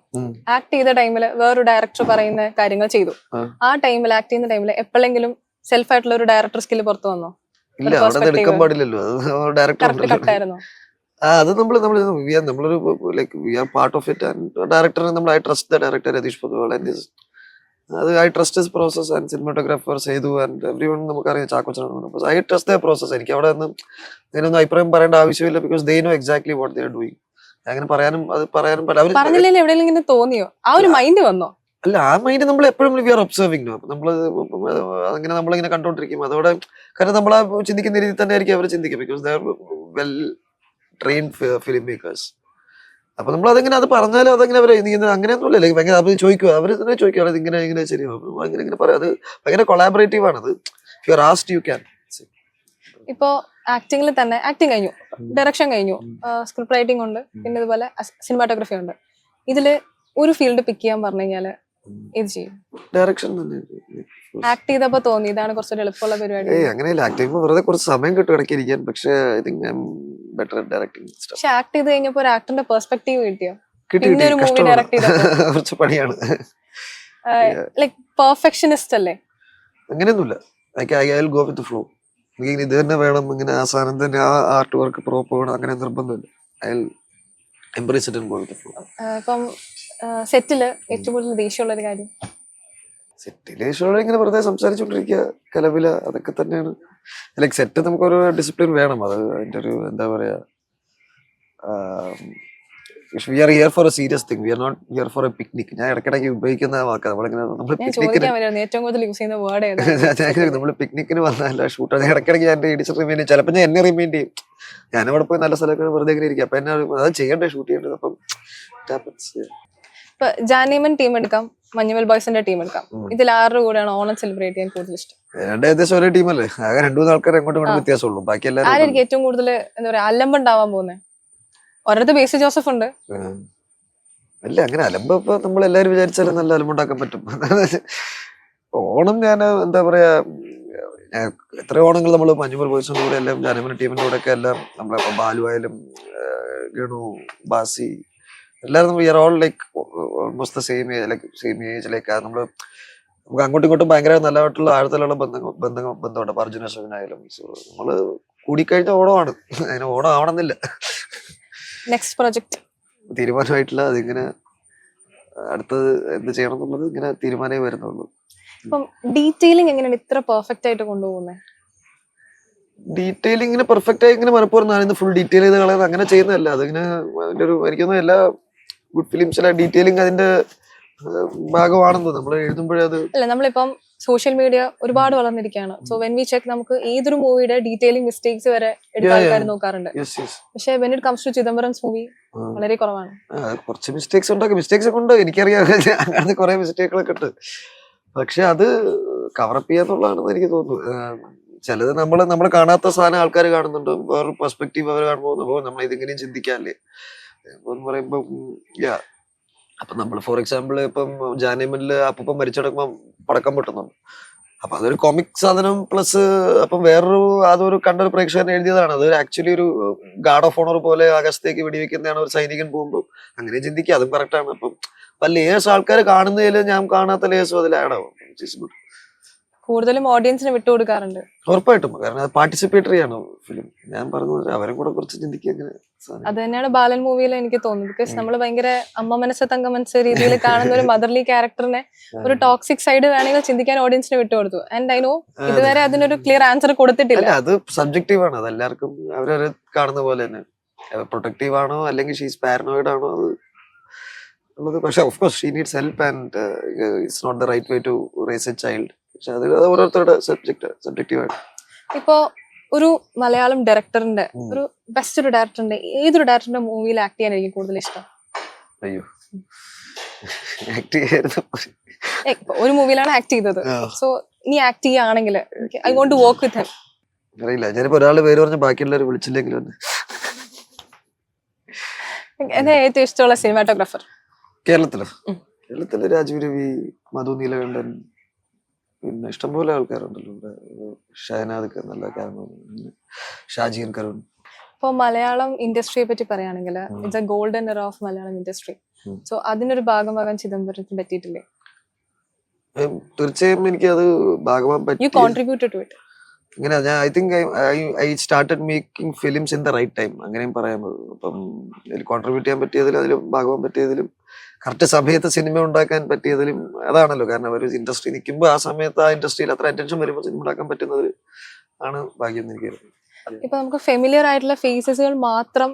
B: ആക്ട് ചെയ്ത ടൈമില് വേറൊരു ഡയറക്ടർ പറയുന്ന കാര്യങ്ങൾ ചെയ്തു. ആ ടൈമിൽ ആക്ട് ചെയ്യുന്ന ടൈമിൽ എപ്പോഴെങ്കിലും സെൽഫ് ആയിട്ടുള്ള ഒരു ഡയറക്ടർ സ്കില്ല് പുറത്തു വന്നോ?
A: ഇല്ല, അവിടെ എടുക്കാൻ പാടില്ലല്ലോ, അത് ഡയറക്ടർ
B: കട്ടായിരുന്നു.
A: അത് നമ്മളൊരു like we are part of it. And ഡയറക്ടറിനെ നമ്മൾ I trust the director Rathish Poduval and അത് I trust his process and cinematographer Sethu and everyone. നമുക്കറിയാം ചാക്കോച്ചനാണ്. I trust the process. എനിക്ക് അവിടെ നിന്ന് അങ്ങനെയൊന്നും അഭിപ്രായം പറയേണ്ട ആവശ്യമില്ല. Because they know exactly what they are doing. അങ്ങനെ പറയാനും
B: പറഞ്ഞില്ലെങ്കിൽ എവിടെയെങ്കിലും ഇങ്ങനെ തോന്നിയോ? ആ ഒരു മൈൻഡ് വന്നോ?
A: അല്ല, ആ മൈൻഡ് നമ്മൾ എപ്പോഴും വി ആർ ഒബ്സർവിംഗ്. അപ്പൊ അങ്ങനെ നമ്മളിങ്ങനെ കണ്ടോണ്ടിരിക്കും. അതോടെ കാരണം നമ്മളാ ചിന്തിക്കുന്ന രീതിയിൽ തന്നെ ആയിരിക്കും അവർ ചിന്തിക്കുക. Because they are well trained film makers. അപ്പൊ നമ്മൾ അതെങ്ങനെ അത് പറഞ്ഞാലും അതങ്ങനെ അങ്ങനെയൊന്നുമില്ല. ലൈക്ക് ഭയങ്കര അത് ചോദിക്കുക, അവർ തന്നെ ചോദിക്കുക അത് ഇങ്ങനെ ശരിയാവും അങ്ങനെ പറയാം. അത് ഭയങ്കര കൊളാബറേറ്റീവ് ആണ്. അത് you are asked you can.
B: ഇപ്പോ ആക്ടിംഗിൽ തന്നെ ആക്ടിങ് കഴിഞ്ഞു, ഡയറക്ഷൻ കഴിഞ്ഞു, സ്ക്രിപ്റ്റ് റൈറ്റിംഗ് ഉണ്ട്, പിന്നെ ഇതുപോലെ സിനിമാറ്റോഗ്രഫി ഉണ്ട്. ഇതില് ഒരു ഫീൽഡ് പിക്ക് ചെയ്യാൻ പറഞ്ഞു കഴിഞ്ഞാല് ഇത് ചെയ്യും? ഡയറക്ഷൻ തന്നെ. ആക്ട് ചെയ്തപ്പോ തോന്നി ഇതാണ് കുറച്ചൊരു എളുപ്പമുള്ള പരിപാടി? അങ്ങനെയല്ല, ആക്ട് ചെയ്യുമ്പോൾ വെറുതെ കുറച്ച് സമയം കിട്ടും ഇടയ്ക്കിരിക്കാൻ. പക്ഷേ I think I am better at directing. പക്ഷെ ആക്ട് ചെയ്ത് കഴിഞ്ഞപ്പോ ഒരു ആക്ടറിന്റെ പെർസ്പെക്ടീവ് കിട്ടിയോ? പിന്നെ ഒരു മൂവി ഡയറക്ട് ചെയ്തപ്പോ കുറച്ച് പണിയാണ്. ലൈക് പെർഫെക്ഷനിസ്റ്റ് അല്ലേ? അങ്ങനെയൊന്നുമില്ല. I will go with the flow. എനിക്ക് ഇത് തന്നെ വേണം, ഇങ്ങനെ ആ സാധനം തന്നെ, ആ ആർട്ട് വർക്ക് പ്രോപ്പർ വേണം, അങ്ങനെ നിർബന്ധമില്ല. I will embrace it and go with the flow. ഇപ്പം സെറ്റില് ഏറ്റവും കൂടുതൽ ദേഷ്യമുള്ള ഒരു കാര്യം? സെറ്റില് ദേഷ്യമുള്ള ഇങ്ങനെ വെറുതെ സംസാരിച്ചോണ്ടിരിക്കുക, കലവില, അതൊക്കെ തന്നെയാണ്. ലൈക് സെറ്റ് നമുക്കൊരു ഡിസിപ്ലിൻ വേണം. അത് അതിന്റെ ഒരു എന്താ പറയാ, we are here for a serious thing. We are not here for a picnic. ഞാൻ ഇടയ്ക്കിടയ്ക്ക് ഉപയോഗിക്കുന്ന വാക്കാ. നമ്മള് പിക്നിക്കിന് വന്നല്ല ഷൂട്ട്. ഇടയ്ക്കിടയ്ക്ക് ഞാൻ എഡിറ്റർ റിമൈൻഡ് ചെയ്യും. ചിലപ്പോൾ ഞാൻ എന്നെ റിമൈൻഡ് ചെയ്യും. ഞാനവിടെ പോയി നല്ല സ്ഥലമൊക്കെ വെറുതെ ഇങ്ങനെ ഇരിക്കും. അപ്പൊ എന്നെ അത് ചെയ്യണ്ടേ, ഷൂട്ട് ചെയ്യേണ്ടത്. അപ്പം ഇപ്പൊ ജാനിമൻ ടീം എടുക്കാം, മഞ്ഞുമൽ ബോയ്സിന്റെ ടീം എടുക്കാം. ഇതിൽ ആരുടെ കൂടെയാണ് ഓണം സെലിബ്രേറ്റ് ചെയ്യാൻ കൂടുതൽ ഇഷ്ടം? ഏകദേശം ഒരേ ടീമല്ലേ. ആകെ 2-3 ആൾക്കാർ എങ്ങോട്ടും ഇങ്ങോട്ടും വ്യത്യാസമുള്ളൂ. ബാക്കി എല്ലാവരും ആരായിരിക്കും ഏറ്റവും കൂടുതൽ എന്താ പറയാ അലമ്പുണ്ടാവാൻ പോകുന്നത്? ഒരിടത്ത് ബേസി ജോസഫ് ഉണ്ട്. അല്ല, അങ്ങനെ അലമ്പ് ഇപ്പൊ നമ്മൾ എല്ലാരും വിചാരിച്ചാലും നല്ല അലമ്പുണ്ടാക്കാൻ പറ്റും. ഓണം ഞാൻ എന്താ പറയാ, എത്ര ഓണങ്ങൾ നമ്മൾ മഞ്ഞുമൽ ബോയ്സിന്റെ കൂടെ എല്ലാം, ജാനമൻ ടീമിന്റെ കൂടെ ഒക്കെ എല്ലാം, നമ്മളെ ബാലു ആയാലും ഗണു, ബാസി, എല്ലാവരും we are all like almost the same age. Like നമുക്ക് അങ്ങോട്ടും ഇങ്ങോട്ടും ഭയങ്കര നല്ലതായിട്ടുള്ള ആഴത്തിലുള്ള ബന്ധമുണ്ട്. അർജുന അശോകനായാലും നമ്മള് കൂടിക്കഴിഞ്ഞ ഓണമാണ്. അതിന് ഓണം ആവണമെന്നില്ല. നെക്സ്റ്റ് പ്രോജക്ട് തീരുമാനമായിട്ടില്ല. അതിങ്ങനെ അടുത്തത് എന്ത് ചെയ്യണം എന്നുള്ളത് ഇങ്ങനെ തീരുമാനമേ വരുന്നുള്ളൂ. ഇപ്പം ഡീറ്റെയിലിംഗ് എങ്ങനെയാണ് ഇത്ര പെർഫെക്റ്റ് ആയിട്ട് കൊണ്ടുപോകുന്നത്? ഡീറ്റെയിലിംഗ് പെർഫെക്റ്റ് ആയി ഇങ്ങനെ മനഃപൂർവ്വം ഫുൾ ഡീറ്റെയിൽ ചെയ്ത് കളയുന്നത് അങ്ങനെ ചെയ്യുന്നതല്ല. അതിങ്ങനെ അതിന്റെ ഒരു എനിക്കൊന്നും എല്ലാ ഗുഡ് ഫിലിംസിലെ ഡീറ്റെയിലിംഗ് അതിന്റെ ഭാഗമാണെന്ന് നമ്മൾ എഴുതുമ്പോഴേ അത്. അല്ല, നമ്മളിപ്പം സോഷ്യൽ മീഡിയ ഒരുപാട് വളർന്നിരിക്കുകയാണ്. സോ വെൻ വി ചെക്ക് നമുക്ക് ഏതൊരു മൂവിയുടെ ഡീറ്റെയിലിംഗ് മിസ്റ്റേക്സ് വരെ എടുത്ത ആൾക്കാർ നോക്കാറുണ്ട്. പക്ഷെ when it comes to Chidambaram's movie വളരെ കുറവാണ്. കുറച്ച് മിസ്റ്റേക്സ് ഒക്കെ ഉണ്ട്, എനിക്കറിയാം. അങ്ങനത്തെ കുറെ മിസ്റ്റേക്കുകളൊക്കെ ഉണ്ട്. പക്ഷെ അത് കവറപ്പ് ചെയ്യാന്നുള്ളതാണെന്ന് എനിക്ക് തോന്നുന്നു. ചിലത് നമ്മൾ കാണാത്ത സാധനം ആൾക്കാർ കാണുന്നുണ്ട്, വേറൊരു പെർസ്പെക്റ്റീവ് അവർ കാണുമ്പോൾ നമ്മൾ ഇതിങ്ങനെയും ചിന്തിക്കാല്ലേ എന്ന് പറയുമ്പോ അപ്പൊ നമ്മൾ ഫോർ എക്സാമ്പിൾ ഇപ്പം ജാനിമനില് അപ്പം മരിച്ചടക്കുമ്പോ പടക്കം പൊട്ടുന്നുണ്ട്. അപ്പൊ അതൊരു കോമിക് സാധനം പ്ലസ് അപ്പം വേറൊരു അതൊരു കണ്ടൊരു പ്രേക്ഷകൻ എഴുതിയതാണ്. അത് ആക്ച്വലി ഒരു ഗാർഡ് ഓഫ് ഓണർ പോലെ ആകാശത്തേക്ക് വെടിവെക്കുന്നതാണ് ഒരു സൈനികൻ പോകുമ്പോൾ. അങ്ങനെ ചിന്തിക്കുക, അതും കറക്റ്റാണ്. അപ്പം ലേയേഴ്സ് ആൾക്കാർ കാണുന്നതിൽ ഞാൻ കാണാത്ത ലേയേഴ്സും അതിൽ ആഡ് ആവും. കൂടുതലും ഓഡിയൻസിന് വിട്ടുകൊടുക്കാറുണ്ട്.
A: ഉറപ്പായിട്ടും, കാരണം അത് പാർട്ടിസിപ്പേറ്ററി ആണ് ഫിലിം. ഞാൻ പറഞ്ഞത് അവരെ കൂടെ കുറച്ച് ചിന്തിക്കുക അങ്ങനെ.
B: അത് തന്നെയാണ് ബാലൻ മൂവിയിൽ എനിക്ക് തോന്നുന്നത്. ബിക്കോസ് നമ്മൾ ഭയങ്കര അമ്മ മനസ്സ് തങ്ക മനസ്സ് രീതിയിൽ കാണുന്ന ഒരു മദർലി ക്യാരക്ടറിനെ ഒരു ടോക്സിക് സൈഡ് വേണമെങ്കിൽ ചിന്തിക്കാൻ ഓഡിയൻസിന് വിട്ടുകൊടുത്തു. ആൻഡ് ഐ നോ ഇതുവരെ അതിനൊരു ക്ലിയർ ആൻസർ കൊടുത്തിട്ടില്ല.
A: അത് സബ്ജക്റ്റീവ് ആണ്, അത് എല്ലാവർക്കും അവരവരെ കാണുന്ന പോലെ തന്നെ. പ്രൊട്ടക്റ്റീവ് ആണോ അല്ലെങ്കിൽ ഷീസ് പാരനോയിഡ് ആണോ അത് ഉള്ളത്. പക്ഷെ of course she needs help and it's not the right way to raise a child. പക്ഷെ അത് ഓരോരുത്തരുടെ സബ്ജക്റ്റീവ് ആണ്.
B: ഇപ്പോ ഒരു മലയാളം ഡയറക്ടറിന്റെ ഒരു ബെസ്റ്റ് ഒരു ഡയറക്ടറിന്റെ ഏതൊരു ഡയറക്ടറിന്റെ മൂവിയിൽ ആക്ട് ചെയ്യാനായിരിക്കും കൂടുതൽ ഇഷ്ടം?
A: അയ്യോ, ആക്ട് ചെയ്യായിരുന്നു.
B: ഒരു മൂവിയിലാണ് ആക്ട് ചെയ്തത്. സോ ഇനി ആക്ട് ചെയ്യുകയാണെങ്കിൽ I won't to work with him.
A: അറിയില്ല, ഞാനിപ്പോ ഒരാളുടെ പേര് പറഞ്ഞ് ബാക്കിയുള്ളവർ വിളിച്ചില്ലെങ്കിലും.
B: എന്നെ ഏറ്റവും ഇഷ്ടമുള്ള സിനിമാറ്റോഗ്രാഫർ
A: കേരളത്തില് രാജീവ് രവി, മധു നീലകണ്ഠൻ, പിന്നെ ഇഷ്ടംപോലെ ആൾക്കാരുണ്ടല്ലോ ഇവിടെ. ഷഹനാദ് നല്ല കാരണം, ഷാജീൻ കരുൺ.
B: ഇപ്പൊ മലയാളം ഇൻഡസ്ട്രിയെ പറ്റി പറയുകയാണെങ്കിൽ it's a golden era of Malayalam industry. So അതിനൊരു ഭാഗമാകാൻ ചിദംബരത്തിന് പറ്റിയിട്ടില്ലേ?
A: തീർച്ചയായും എനിക്ക് അത് ഭാഗമാകാൻ പറ്റി.
B: You contributed to it.
A: ഇങ്ങനെ I think I started making films in the right time, അങ്ങനെയും പറയാൻ. അപ്പം ഇതിൽ കോൺട്രിബ്യൂട്ട് ചെയ്യാൻ പറ്റിയതിലും അതിലും ഭാഗമാകാൻ പറ്റിയതിലും കറക്റ്റ് സമയത്ത് സിനിമ ഉണ്ടാക്കാൻ പറ്റിയതിലും അതാണല്ലോ. കാരണം ഒരു ഇൻഡസ്ട്രി നിൽക്കുമ്പോൾ ആ സമയത്ത് ആ ഇൻഡസ്ട്രിയിൽ അത്ര അറ്റൻഷൻ വരുമ്പോൾ സിനിമ ഉണ്ടാക്കാൻ പറ്റുന്നത് ആണ് ഭാഗ്യം എന്ന് എനിക്ക്.
B: ഇപ്പൊ നമുക്ക് ഫെമിലിയർ ആയിട്ടുള്ള ഫേസസുകൾ മാത്രം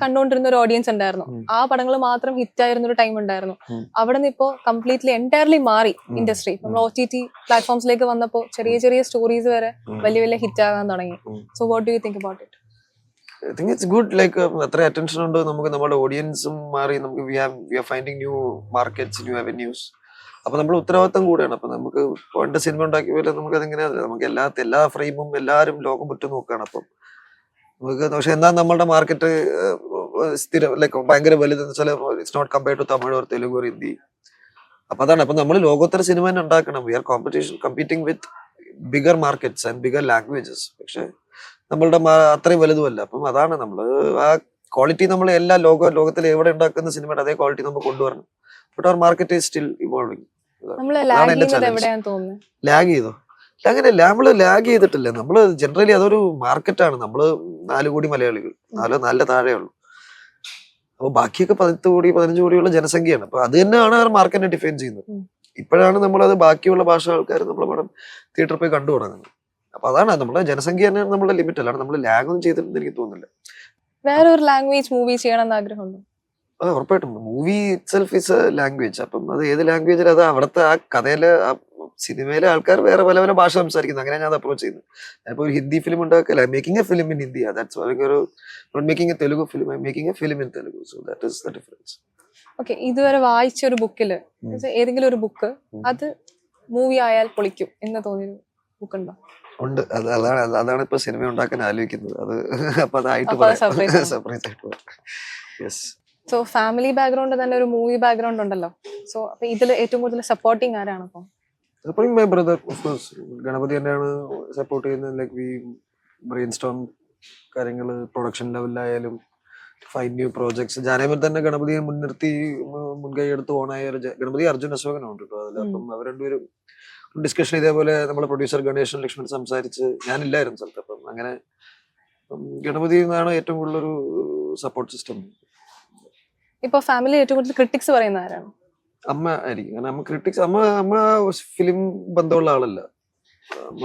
B: കണ്ടുകൊണ്ടിരുന്ന ഒരു ഓഡിയൻസ് ഉണ്ടായിരുന്നു. ആ പടങ്ങൾ മാത്രം ഹിറ്റ് ആയിരുന്ന ഒരു ടൈം ഉണ്ടായിരുന്നു. അവിടെ നിന്ന് ഇപ്പോ കംപ്ലീറ്റ്ലി എൻറ്റയർലി മാറി ഇൻഡസ്ട്രി. നമ്മൾ OTT പ്ലാറ്റ്ഫോംസിലേക്ക് വന്നപ്പോൾ ചെറിയ ചെറിയ സ്റ്റോറീസ് വരെ വലിയ വലിയ ഹിറ്റ് ആകാൻ തുടങ്ങി. So what do you think about it?
A: I think it's good. Like അത്ര അറ്റൻഷൻ ഉണ്ട് നമുക്ക്, നമ്മുടെ ഓഡിയൻസും മാറി, നമുക്ക് we are finding new markets, new avenues. അപ്പൊ നമ്മൾ ഉത്തരവാദിത്തം കൂടെയാണ്. അപ്പൊ നമുക്ക് പണ്ട് സിനിമ ഉണ്ടാക്കിയ പോലെ നമുക്ക് അതിങ്ങനെ നമുക്ക് എല്ലാ ഫ്രെയിമും എല്ലാവരും ലോകം മുറ്റും നോക്കുകയാണ്. അപ്പം നമുക്ക് പക്ഷെ എന്താ നമ്മളുടെ മാർക്കറ്റ് സ്ഥിരം ലൈക്ക് ഭയങ്കര വലുതെന്ന് വെച്ചാൽ it's not compared to Tamil or Telugu or Hindi. അപ്പൊ അതാണ്. അപ്പൊ നമ്മൾ ലോകോത്തര സിനിമ തന്നെ ഉണ്ടാക്കണം. We are competing with bigger markets and bigger languages. പക്ഷെ നമ്മളുടെ അത്രയും വലുതുമല്ല. അപ്പം അതാണ് നമ്മള് ആ ക്വാളിറ്റി നമ്മൾ എല്ലാ ലോകത്തിൽ എവിടെ ഉണ്ടാക്കുന്ന സിനിമയുടെ അതേ ക്വാളിറ്റി നമുക്ക് കൊണ്ടുവരണം. But our market is still evolving. Lag ചെയ്തോ? അങ്ങനെയല്ല, നമ്മള് ലാഗ് ചെയ്തിട്ടില്ല. നമ്മള് ജനറലി അതൊരു മാർക്കറ്റാണ്. നമ്മള് 4 കോടി മലയാളികൾ, 4 താഴെ ഉള്ളു. അപ്പൊ ബാക്കിയൊക്കെ 10 കോടി 15 കോടിയുള്ള ജനസംഖ്യയാണ്. അപ്പൊ അത് തന്നെയാണ് അവർ മാർക്കറ്റിനെ ഡിഫൈൻ ചെയ്യുന്നത്. ഇപ്പോഴാണ് നമ്മളത് ബാക്കിയുള്ള ഭാഷ ആൾക്കാർ നമ്മളെ പടം തിയേറ്ററിൽ പോയി കണ്ടു തുടങ്ങുന്നത്. അപ്പൊ അതാണ് നമ്മുടെ ജനസംഖ്യ തന്നെയാണ് നമ്മുടെ ലിമിറ്റ്. അല്ലാണ്ട് നമ്മൾ ലാഗ് ഒന്നും ചെയ്തിട്ടുണ്ടെന്ന് എനിക്ക് തോന്നുന്നില്ല.
B: വേറെ ഒരു ലാംഗ്വേജ് മൂവി ചെയ്യണമെന്ന് ആഗ്രഹമുണ്ടോ?
A: ഉറപ്പായിട്ടും. Movie itself is A language. അപ്പം അത് ഏത് ലാംഗ്വേജിൽ, അത് അവിടുത്തെ ആ കഥയിലെ സിനിമയിലെ ആൾക്കാർ വേറെ പല പല ഭാഷ സംസാരിക്കുന്നത്. അങ്ങനെ ഞാൻ അപ്രോച്ച് ചെയ്യുന്നത്. ഞാനിപ്പോ ഒരു ഹിന്ദി ഫിലിം ഉണ്ടാക്കല, making a film in Hindi. That's ഒരു not making a Telugu film, I making a film in Telugu. So that is the difference.
B: Okay, ഇതുവരെ വായിച്ച ഒരു ബുക്കില് ഏതെങ്കിലും ഒരു ബുക്ക് അത് മൂവി ആയാൽ പൊളിക്കും എന്ന് തോന്നിയൊരു ബുക്ക് ഉണ്ടോ?
A: ഉണ്ട്. അതാണ് ഇപ്പൊ സിനിമ ഉണ്ടാക്കാൻ ആലോചിക്കുന്നത്. അത് അപ്പൊ അതായിട്ട് സർപ്രൈസ് ആയിട്ട് പറയാം. യെസ്.
B: സോ ഫാമിലി ബാക്ക്ഗ്രൗണ്ട് തന്നെ ഒരു മൂവി ബാക്ക്ഗ്രൗണ്ട് ഉണ്ടല്ലോ. സോ അപ്പൊ ഇതിൽ ഏറ്റവും കൂടുതൽ സപ്പോർട്ടിങ് ആരാണ്? അപ്പൊ
A: supporting my brother, of course. Ganapathi തന്നെയാണ് സപ്പോർട്ട് ചെയ്യുന്നത്. ലൈക്ക് വി ബ്രെയിൻ സ്റ്റോം കാര്യങ്ങള് പ്രൊഡക്ഷൻ ലെവലിലായാലും ഫൈൻഡ് ന്യൂ പ്രോജക്ട്സ്. ജാനേമൽ തന്നെ ഗണപതിയെ മുൻനിർത്തി മുൻകൈ എടുത്ത് ഓണായ ഗണപതി അർജുൻ അശോകനുണ്ട് കേട്ടോ അതിൽ. അപ്പം അവർ രണ്ടുപേരും ഡിസ്കഷൻ ഇതേപോലെ നമ്മളെ പ്രൊഡ്യൂസർ ഗണേഷൻ ലക്ഷ്മൺ സംസാരിച്ച്, ഞാനില്ലായിരുന്നു സ്ഥലത്ത്. അപ്പം അങ്ങനെ ഗണപതി എന്നാണ് ഏറ്റവും കൂടുതലൊരു സപ്പോർട്ട് സിസ്റ്റം.
B: ഇപ്പൊ ഫാമിലി ഏറ്റവും കൂടുതൽ ക്രിട്ടിക്സ് പറയുന്ന ആരാണ്?
A: അമ്മ ആയിരിക്കും. കാരണം അമ്മ ക്രിട്ടിക്സ്, അമ്മ ഫിലിം ബന്ധമുള്ള ആളല്ല, അമ്മ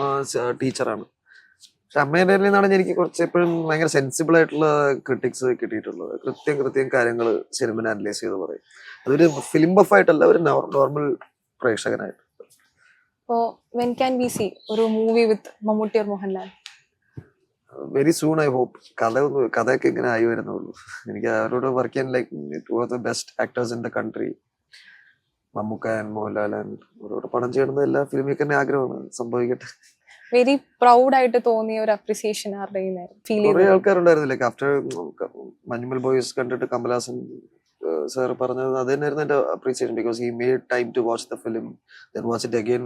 A: ടീച്ചറാണ്. പക്ഷെ അമ്മേന്റെ നിന്നാണ് എനിക്ക് കുറച്ച് എപ്പോഴും ഭയങ്കര സെൻസിബിൾ ആയിട്ടുള്ള ക്രിട്ടിക്സ് കിട്ടിയിട്ടുള്ളത്. കൃത്യം കാര്യങ്ങൾ സിനിമ അനലൈസ് ചെയ്ത് പറയും. അതൊരു ഫിലിം ബഫ് ആയിട്ടല്ല, ഒരു നോർമൽ പ്രേക്ഷകനായിട്ട്.
B: When can we see ഒരു movie with Mammootty or Mohanlal?
A: Very soon I hope. കഥയൊക്കെ ഇങ്ങനെ ആയി വരുന്നുള്ളൂ. എനിക്ക് അവരോട് വർക്ക് ചെയ്യാൻ like two of the best actors in the country, Mammukka and Mohanlal and അവരോട് പടം ചെയ്യണത് എല്ലാ ഫിലിം മേക്കറിന്റെ ആഗ്രഹമാണ്. സംഭവിക്കട്ടെ.
B: വെരി പ്രൗഡ് ആയിട്ട് തോന്നിയ ഒരു അപ്രിസിയേഷൻ ആരുടെ
A: കുറെ ആൾക്കാരുണ്ടായിരുന്നു. ലൈക്ക് ആഫ്റ്റർ മഞ്ഞുമൽ ബോയ്സ് കണ്ടിട്ട് കമലഹാസൻ സാർ പറഞ്ഞത് അത് തന്നെയായിരുന്നു എന്റെ appreciation. Because he made time to watch the film, then watch it again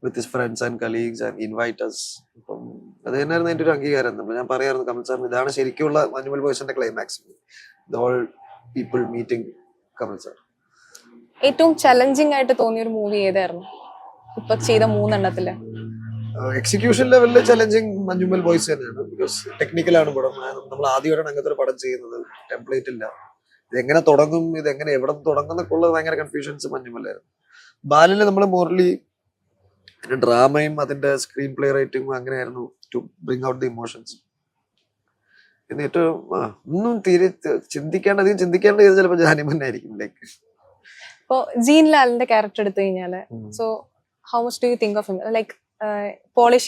A: with his friends and colleagues and invite us. അപ്പം അത് തന്നെയായിരുന്നു എന്റെ ഒരു അംഗീകാരം. അപ്പൊ ഞാൻ പറയായിരുന്നു കമൽ സാറിന് ഇതാണ് ശരിക്കുള്ള മഞ്ഞുമൽ ബോയ്സിന്റെ climax, the all people meeting Kamal sir.
B: ഏറ്റവും ചലഞ്ചിങ് ആയിട്ട് തോന്നിയ ഒരു മൂവി ഏതായിരുന്നു? ഇപ്പൊ ചെയ്ത 3
A: എക്സിക്യൂഷൻ ലെവലിൽ ചലഞ്ചിങ് മഞ്ഞുമ്മൽ ബോയ്സ് തന്നെയാണ്. ബിക്കോസ് ടെക്നിക്കലാണ് പടം. നമ്മൾ ആദ്യമായിട്ടാണ് അങ്ങനത്തെ ഒരു പടം ചെയ്യുന്നത്. ടെംപ്ലേറ്റ് ഇല്ല. ഇതെങ്ങനെ തുടങ്ങും, ഇതെങ്ങനെ എവിടെ തുടങ്ങും എന്നൊക്കെ ഉള്ളത് ഭയങ്കര കൺഫ്യൂഷൻസ് മഞ്ഞുമ്മലായിരുന്നു. ബാലില് നമ്മൾ മോർലി ഡ്രാമയും അതിന്റെ സ്ക്രീൻ പ്ലേ റൈറ്റിംഗും അങ്ങനെയായിരുന്നു to bring out the emotions. പിന്നെ ഏറ്റവും ഒന്നും തീരെ അധികം ചിന്തിക്കേണ്ട ചെയ്ത് ചിലപ്പോൾ ജാനിം തന്നെ ആയിരിക്കും. ലൈക്ക്
B: ഇപ്പോ ജീൻ ലാലിന്റെ ക്യാരക്ടർ എടുത്തു കഴിഞ്ഞാല് so how much do you think of him? Like polish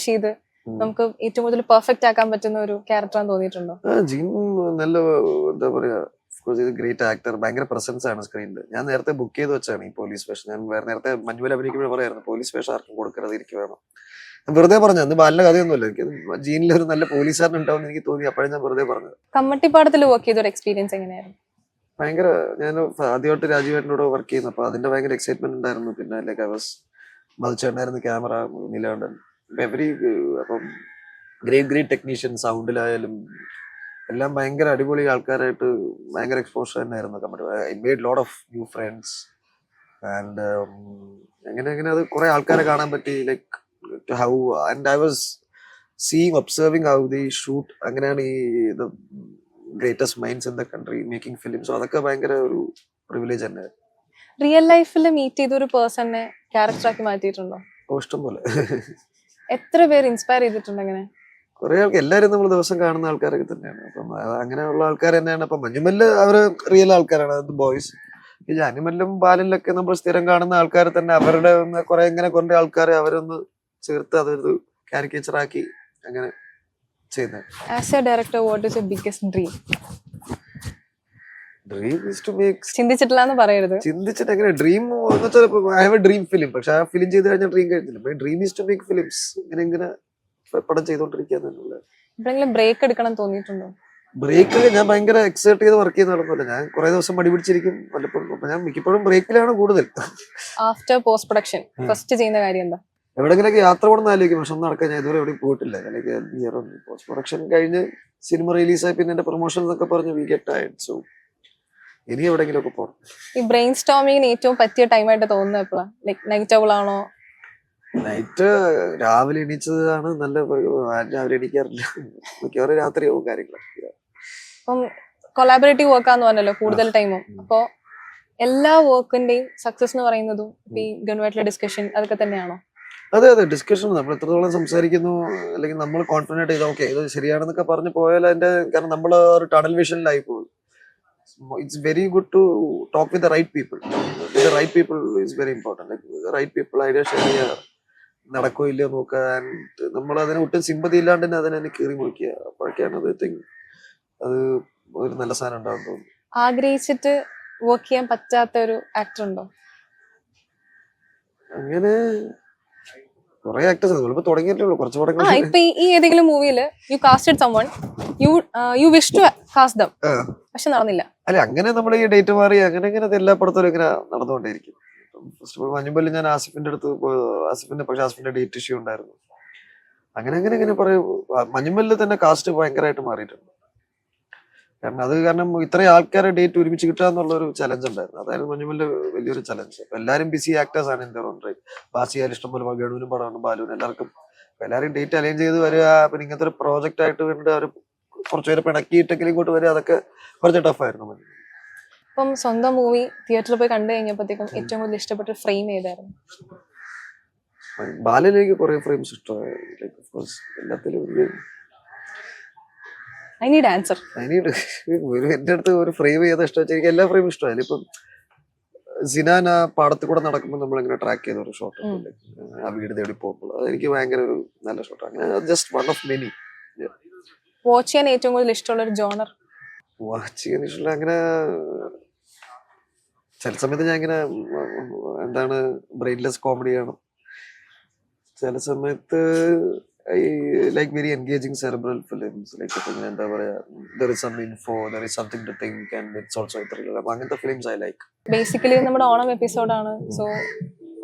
B: ചെയ്ത് നമുക്ക് ഏറ്റവും കൂടുതൽ പെർഫെക്റ്റ് ആക്കാൻ പറ്റുന്ന ഒരു ക്യാരക്ടറാന്ന് തോന്നിയിട്ടുണ്ടോ?
A: ജീൻ നല്ല എന്താ പറയാ, ഗ്രേറ്റ് ആക്ടർ, ഭയങ്കര പ്രസൻസ് ആണ് സ്ക്രീനിൽ. ഞാൻ നേരത്തെ ബുക്ക് ചെയ്ത് വെച്ചാണ് ഈ പോലീസ് വേഷം. ഞാൻ നേരത്തെ മഞ്ഞുമൽ അഭിനയിക്കുമ്പോൾ പറയായിരുന്നു പോലീസ് വേഷം ആർക്കും കൊടുക്കരുത്, എനിക്ക് വേണം. ഞാൻ വെറുതെ പറഞ്ഞു, അന്ന് ബാലിന്റെ കഥയൊന്നുമില്ല. എനിക്ക് ജീനിൽ ഒരു നല്ല പോലീസുകാരൻ ഉണ്ടാവും എനിക്ക് തോന്നി. അപ്പോഴും ഞാൻ വെറുതെ പറഞ്ഞത്.
B: കമ്മട്ടിപ്പാടത്തിൽ വർക്ക് ചെയ്ത ഒരു എക്സ്പീരിയൻസ് എങ്ങനെയായിരുന്നു?
A: ഭയങ്കര, ഞാൻ ആദ്യമായിട്ട് രാജീവേട്ടനോട് വർക്ക് ചെയ്യുന്നു. അപ്പൊ അതിന്റെ ഭയങ്കര എക്സൈറ്റ്മെന്റ് ഉണ്ടായിരുന്നു. പിന്നെ ലൈക്ക് ഐ വാസ് മതിച്ചേണ്ടായിരുന്നു ക്യാമറ, നിലാണ്ടൻ, എവരി അപ്പം ഗ്രേറ്റ് ടെക്നീഷ്യൻ, സൗണ്ടിലായാലും എല്ലാം ഭയങ്കര അടിപൊളി ആൾക്കാരായിട്ട് ഭയങ്കര എക്സ്പോഷർ തന്നെയായിരുന്നു. I made lot of new friends and അങ്ങനെ അത് കുറെ ആൾക്കാരെ കാണാൻ പറ്റി. Like how and I was observing how the shoot. അങ്ങനെയാണ് ഈ greatest minds in the country making films. അതൊക്കെ ഭയങ്കര ഒരു പ്രിവിലേജ് തന്നെയായിരുന്നു.
B: റിയൽ ലൈഫിൽ മീറ്റ് ചെയ്ത ഒരു പേഴ്സണെ ക്യാരക്ടറാക്കി മാറ്റിയിട്ടുണ്ടോ?
A: ഇഷ്ടം പോലെ.
B: എത്ര പേര് ഇൻസ്പയർ ചെയ്തിട്ടുണ്ട് അങ്ങനെ?
A: കുറെ ആൾക്ക്, എല്ലാവരും നമ്മൾ ദിവസം കാണുന്ന ആൾക്കാരൊക്കെ തന്നെയാണ്. അപ്പം അങ്ങനെയുള്ള ആൾക്കാർ തന്നെയാണ്. അപ്പം മഞ്ഞുമല്ല് അവര് റിയൽ ആൾക്കാരാണ്, അത് ബോയ്സ്. ഈ ജാനിമല്ലും ബാലിലൊക്കെ നമ്മൾ സ്ഥിരം കാണുന്ന ആൾക്കാർ തന്നെ. അവരുടെ കുറെ ഇങ്ങനെ കുറെ ആൾക്കാരെ അവരൊന്ന് ചേർത്ത് അതൊരു കാരിക്കേച്ചർ ആക്കി അങ്ങനെ ചെയ്യുന്നത്.
B: As a director, what is your biggest dream?
A: Dream is to make.
B: ചിന്തിച്ചിട്ടില്ലാന്ന് പറയരുത്.
A: ചിന്തിച്ചിട്ട് എങ്ങനെ ഡ്രീം എന്ന് വെച്ചാൽ I have a dream film. പക്ഷെ ആ ഫിലിം ചെയ്ത് കഴിഞ്ഞാൽ ഡ്രീം കഴിഞ്ഞില്ല. My dream is to make films. ഇങ്ങനെ പടം ചെയ്തോണ്ടിരിക്കുക.
B: എപ്പോഴെങ്കിലും ബ്രേക്ക് എടുക്കണം തോന്നിയിട്ടുണ്ടോ?
A: ബ്രേക്ക് ഞാൻ ഭയങ്കര എക്സൈറ്റ് ചെയ്ത് വർക്ക് ചെയ്യുന്ന നടന്നില്ല. ഞാൻ കുറെ ദിവസം മടി പിടിച്ചിരിക്കും പലപ്പോഴും. അപ്പൊ ഞാൻ മിക്കപ്പോഴും ബ്രേക്കിലാണ് കൂടുതൽ.
B: ആഫ്റ്റർ പോസ്റ്റ് പ്രൊഡക്ഷൻ ഫസ്റ്റ് ചെയ്യുന്ന കാര്യം എന്താ?
A: എവിടെങ്കിലൊക്കെ യാത്ര പോകണമെന്ന് ആലോചിക്കും. പക്ഷെ ഒന്നും നടക്കാൻ ഞാൻ ഇതുവരെ എവിടെയും പോയിട്ടില്ല. പോസ്റ്റ് പ്രൊഡക്ഷൻ കഴിഞ്ഞ് സിനിമ റിലീസായി പിന്നെ എന്റെ പ്രൊമോഷൻ എന്നൊക്കെ പറഞ്ഞ് വി ഗെറ്റ് ടയർഡ്. സോ ഇനി എവിടെങ്കിലും ഒക്കെ പോകണം.
B: ഈ ബ്രെയിൻ സ്റ്റോമിങ്ങിന് ഏറ്റവും പറ്റിയ ടൈമായിട്ട് തോന്നുന്നത് എപ്പോഴാണ്? ലൈക് നൈറ്റ് ഔൾ ആണോ?
A: നൈറ്റ് രാവിലെ എണീച്ചതാണ് നല്ല. രാവിലെ എണീക്കാറില്ല, മിക്കവാറും രാത്രിയാവും കാര്യങ്ങളൊക്കെ.
B: അപ്പം കൊളാബറേറ്റീവ് വർക്കാന്ന് പറഞ്ഞല്ലോ കൂടുതൽ ടൈമും. അപ്പോ എല്ലാ വർക്കിന്റെയും സക്സസ് എന്ന് പറയുന്നതും ഈ ഗൺവായിട്ടുള്ള ഡിസ്കഷൻ അതൊക്കെ തന്നെയാണോ?
A: അതെ, ഡിസ്കഷൻ. നമ്മൾ എത്രത്തോളം സംസാരിക്കുന്നു, അല്ലെങ്കിൽ നമ്മൾ കോൺഫിഡന്റ് ചെയ്ത് ഓക്കെ ഇത് ശരിയാണെന്നൊക്കെ പറഞ്ഞു പോയാൽ അതിന്റെ, കാരണം നമ്മൾ ഒരു ടണൽ വിഷനിലായി പോകും. It's very good to talk with the right people. The right people is very important. Like the right people idea share ചെയ്യുക, നടക്കോ ഇല്ലയോ നോക്കുക. നമ്മൾ അതിനെ ഒട്ടും സിമ്പതി ഇല്ലാണ്ട് തന്നെ അതിനെ കീറി മുറിക്കുക. അപ്പോഴൊക്കെയാണ് അത് ഒരു നല്ല സാധനം ഉണ്ടാവും തോന്നുന്നു.
B: ആഗ്രഹിച്ചിട്ട് വർക്ക് ചെയ്യാൻ പറ്റാത്ത ഒരു ആക്ടർ ഉണ്ടോ?
A: അങ്ങനെ കുറെ ആക്ടേഴ്സ് നമ്മളിപ്പോ തുടങ്ങിയിട്ടേ ഉള്ളൂ. കുറച്ച് പടങ്ങൾ.
B: ഇപ്പൊ ഈ ഏതെങ്കിലും മൂവിയിൽ you casted someone, you wish to cast them, പക്ഷെ നടന്നില്ല.
A: അല്ലെ, അങ്ങനെ നമ്മൾ ഈ ഡേറ്റ് മാറി അങ്ങനെ എല്ലാ പടത്തിലും ഇങ്ങനെ നടന്നുകൊണ്ടേയിരിക്കും. ഫസ്റ്റ് ഓഫ് ഓൾ മഞ്ഞുമ്പല്ല് ഞാൻ ആസിഫിന്റെ അടുത്ത് പക്ഷെ ആസിഫിന്റെ ഡേറ്റ് ഇഷ്യൂ ഉണ്ടായിരുന്നു. അങ്ങനെ പറയും. മഞ്ഞുമ്പല്ല് തന്നെ കാസ്റ്റ് ഭയങ്കരമായിട്ട് മാറിയിട്ടുണ്ട്. കാരണം ഇത്രയും ആൾക്കാരെ ഡേറ്റ് ഒരുമിച്ച് കിട്ടുക എന്നുള്ള ഒരു ചലഞ്ച് ഉണ്ടായിരുന്നു. അതായിരുന്നു മഞ്ഞുമല്ല് വലിയൊരു ചലഞ്ച്. അപ്പൊ എല്ലാവരും ബിസി ആക്ടേഴ്സ് ആണ്. എന്താ പറയുക, ബാസിയാൽ ഇഷ്ടംപോലെ ഗണുവിനും പടമാണ്, ബാലുവിനും എല്ലാവർക്കും. എല്ലാവരും ഡേറ്റ് അലൈൻ ചെയ്ത് വരിക. പിന്നെ ഇങ്ങനത്തെ ഒരു പ്രോജക്റ്റ് ആയിട്ട് വേണ്ടി അവർ കുറച്ചുപേരെ പിണക്കിയിട്ടെങ്കിലും ഇങ്ങോട്ട് വരിക, അതൊക്കെ കുറച്ച് ടഫായിരുന്നു.
B: ഇപ്പം സ്വന്തം മൂവി തിയേറ്ററിൽ പോയി കണ്ടു കഴിഞ്ഞപ്പോഴത്തേക്കും ഏറ്റവും കൂടുതൽ ഇഷ്ടപ്പെട്ട ഫ്രെയിം ഏതായിരുന്നു?
A: ബാലയിലേക്ക് കുറെ ഫ്രെയിംസ് ഇഷ്ടമായി. എല്ലാത്തിലും
B: ഐ നീഡ് ആൻസർ.
A: എന്റെ അടുത്ത് ഒരു ഫ്രെയിം ചെയ്ത ഇഷ്ടം വെച്ചാൽ എനിക്ക് എല്ലാ ഫ്രെയിമും ഇഷ്ടമായി. ഇപ്പം സിനാൻ ആ പാടത്തിൽ കൂടെ നടക്കുമ്പോൾ നമ്മളിങ്ങനെ ട്രാക്ക് ചെയ്ത ഒരു ഷോട്ട്, ആ വീട് തേടി പോകുമ്പോൾ അതെനിക്ക് ഭയങ്കര ഒരു നല്ല ഷോട്ട്. അങ്ങനെ just one of many.
B: Watch ചെയ്യാൻ ഏറ്റവും കൂടുതൽ ഇഷ്ടമുള്ള ഒരു ജോണർ?
A: വാച്ച് ചെയ്യാൻ ഇഷ്ടമുള്ള അങ്ങനെ ചില സമയത്ത് ഞാൻ ഇങ്ങനെ എന്താണ് ബ്രെയിൻലെസ് കോമഡി കാണും. ചില സമയത്ത് I like very engaging cerebral films. Like എന്താ പറയാ, there is some info, there is something to think and it's also a thriller. അങ്ങനത്തെ ഫിലിംസ് I like.
B: ബേസിക്കലി നമ്മുടെ ഓണം എപ്പിസോഡാണ്. സോ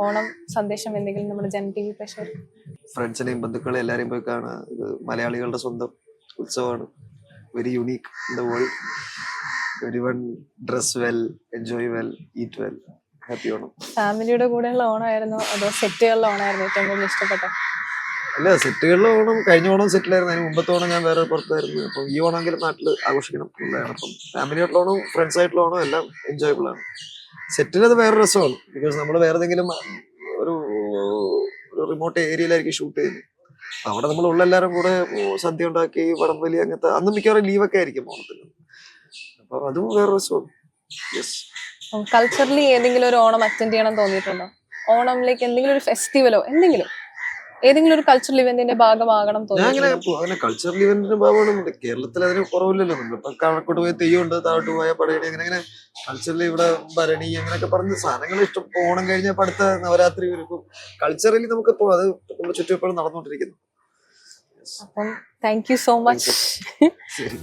B: ഓണം സന്ദേശം എന്തെങ്കിലും നമ്മുടെ ജൻ ടി വി പ്രഷർ
A: ഫ്രണ്ട്സിനെയും ബന്ധുക്കളെയും എല്ലാവരെയും പോയി കാണുക. ഇത് മലയാളികളുടെ സ്വന്തം ഉത്സവമാണ്. Very unique in the world. Everyone dress well, enjoy well, eat well. Happy Onam.
B: ഫാമിലിയുടെ കൂടെയുള്ള ഓണമായിരുന്നോ അതോ സെറ്റുകളിലെ ഓണമായിരുന്നു ഏറ്റവും കൂടുതൽ ഇഷ്ടപ്പെട്ട?
A: അല്ല, സെറ്റുകളിലെ ഓണം കഴിഞ്ഞ ഓണം സെറ്റിലായിരുന്നു. അതിന് മുമ്പത്തെ ഓണം ഞാൻ വേറെ പുറത്തായിരുന്നു. അപ്പം ഈ ഓണമെങ്കിലും നാട്ടിൽ ആഘോഷിക്കണം എന്നുള്ളതാണ്. അപ്പം ഫാമിലിയായിട്ടുള്ള ഓണം ഫ്രണ്ട്സ് ആയിട്ടുള്ള ഓണം എല്ലാം എൻജോയബിൾ ആണ്. സെറ്റിൽ അത് വേറെ രസമാണ്. ബിക്കോസ് നമ്മൾ വേറെ ഏതെങ്കിലും ഒരു റിമോട്ട് ഏരിയയിലായിരിക്കും ഷൂട്ട് ചെയ്യുന്നത്. അവിടെ നമ്മൾ ഉള്ള എല്ലാവരും കൂടെ സദ്യ ഉണ്ടാക്കി വടംവലി അങ്ങനത്തെ അന്ന് മിക്കവാറും ലീവൊക്കെ ആയിരിക്കും ഓണത്തിന്. അപ്പൊ അതും വേറെ രസമാണ്. യെസ്.
B: കൾച്ചറലി ഏതെങ്കിലും ഒരു ഓണം അറ്റൻഡ് ചെയ്യണം തോന്നിയിട്ടുണ്ടോ? ഓണംലേക്ക് എന്തെങ്കിലും ഒരു ഫെസ്റ്റിവലോ എന്തെങ്കിലും ഏതെങ്കിലും ഒരു കൾച്ചറൽ ഇവന്റിന്റെ ഭാഗമാകണം
A: ഞാൻ അങ്ങനെ
B: തോന്നിയിട്ടുണ്ടോ?
A: അങ്ങനെ കൾച്ചറൽ ഇവന്റിന്റെ ഭാഗമാണ്. കേരളത്തിൽ അതിന് കുറവില്ലല്ലോ. നമ്മളിപ്പോ കഴക്കൂട്ട് പോയി തെയ്യമുണ്ട്, താഴോട്ട് പോയ പടയണി, അങ്ങനെ അങ്ങനെ കൾച്ചറലി ഇവിടെ ഭരണി അങ്ങനെയൊക്കെ പറഞ്ഞ് സാധനങ്ങൾ ഇഷ്ടം. ഓണം കഴിഞ്ഞപ്പോൾ അടുത്ത നവരാത്രി വരും. കൾച്ചറലി നമുക്ക് ഇപ്പോൾ അത് നമ്മുടെ ചുറ്റും എപ്പോഴും നടന്നുകൊണ്ടിരിക്കുന്നു.
B: അപ്പം താങ്ക് യു സോ മച്ച്.
A: ശരി.